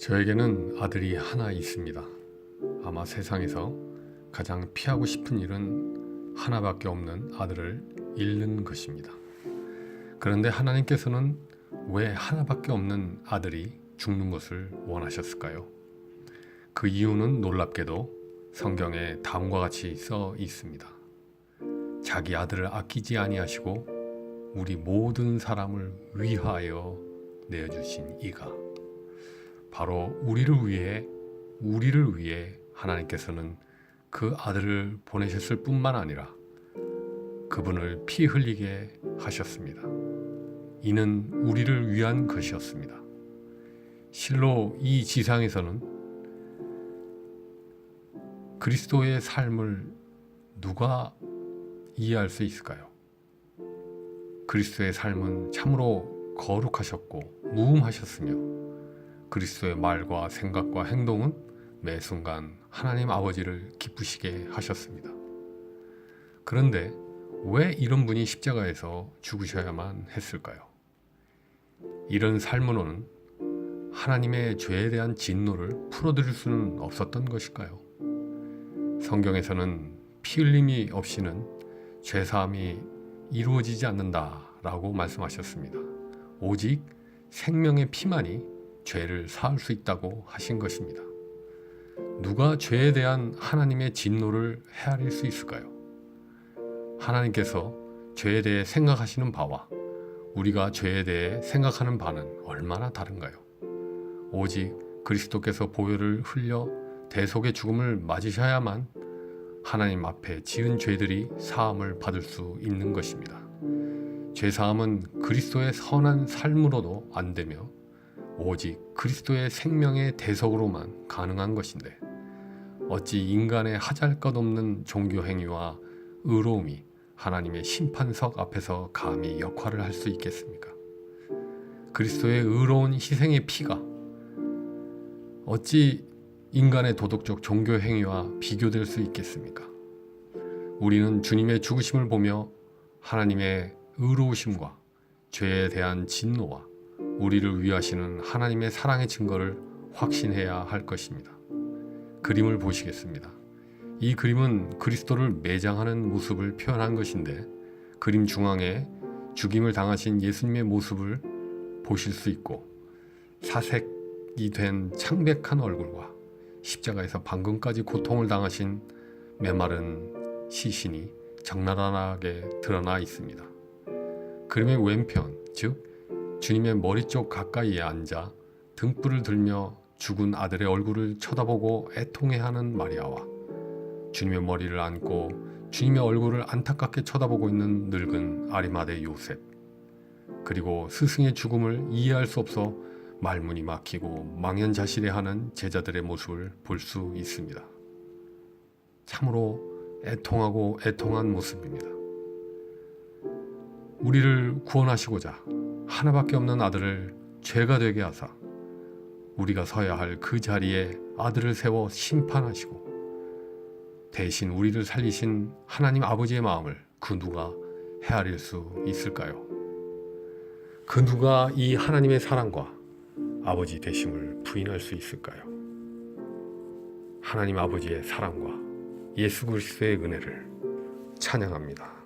저에게는 아들이 하나 있습니다. 아마 세상에서 가장 피하고 싶은 일은 하나밖에 없는 아들을 잃는 것입니다. 그런데 하나님께서는 왜 하나밖에 없는 아들이 죽는 것을 원하셨을까요? 그 이유는 놀랍게도 성경에 다음과 같이 써 있습니다. 자기 아들을 아끼지 아니하시고 우리 모든 사람을 위하여 내어주신 이가, 바로 우리를 위해 하나님께서는 그 아들을 보내셨을 뿐만 아니라 그분을 피 흘리게 하셨습니다. 이는 우리를 위한 것이었습니다. 실로 이 지상에서는 그리스도의 삶을 누가 이해할 수 있을까요? 그리스도의 삶은 참으로 거룩하셨고 무음하셨으며 그리스도의 말과 생각과 행동은 매 순간 하나님 아버지를 기쁘시게 하셨습니다. 그런데 왜 이런 분이 십자가에서 죽으셔야만 했을까요? 이런 삶으로는 하나님의 죄에 대한 진노를 풀어드릴 수는 없었던 것일까요? 성경에서는 피 흘림이 없이는 죄사함이 이루어지지 않는다라고 말씀하셨습니다. 오직 생명의 피만이 죄를 사할 수 있다고 하신 것입니다. 누가 죄에 대한 하나님의 진노를 헤아릴 수 있을까요? 하나님께서 죄에 대해 생각하시는 바와 우리가 죄에 대해 생각하는 바는 얼마나 다른가요? 오직 그리스도께서 보혈을 흘려 대속의 죽음을 맞으셔야만 하나님 앞에 지은 죄들이 사함을 받을 수 있는 것입니다. 죄사함은 그리스도의 선한 삶으로도 안 되며 오직 그리스도의 생명의 대속으로만 가능한 것인데, 어찌 인간의 하잘것없는 종교 행위와 의로움이 하나님의 심판석 앞에서 감히 역할을 할 수 있겠습니까? 그리스도의 의로운 희생의 피가 어찌 인간의 도덕적 종교 행위와 비교될 수 있겠습니까? 우리는 주님의 죽으심을 보며 하나님의 의로우심과 죄에 대한 진노와 우리를 위하시는 하나님의 사랑의 증거를 확신해야 할 것입니다. 그림을 보시겠습니다. 이 그림은 그리스도를 매장하는 모습을 표현한 것인데, 그림 중앙에 죽임을 당하신 예수님의 모습을 보실 수 있고, 사색이 된 창백한 얼굴과 십자가에서 방금까지 고통을 당하신 메마른 시신이 적나라하게 드러나 있습니다. 그림의 왼편, 즉 주님의 머리 쪽 가까이에 앉아 등불을 들며 죽은 아들의 얼굴을 쳐다보고 애통해하는 마리아와 주님의 머리를 안고 주님의 얼굴을 안타깝게 쳐다보고 있는 늙은 아리마대 요셉, 그리고 스승의 죽음을 이해할 수 없어 말문이 막히고 망연자실해하는 제자들의 모습을 볼 수 있습니다. 참으로 애통하고 애통한 모습입니다. 우리를 구원하시고자 하나밖에 없는 아들을 죄가 되게 하사 우리가 서야 할 그 자리에 아들을 세워 심판하시고 대신 우리를 살리신 하나님 아버지의 마음을 그 누가 헤아릴 수 있을까요? 그 누가 이 하나님의 사랑과 아버지 되심을 부인할 수 있을까요? 하나님 아버지의 사랑과 예수 그리스도의 은혜를 찬양합니다.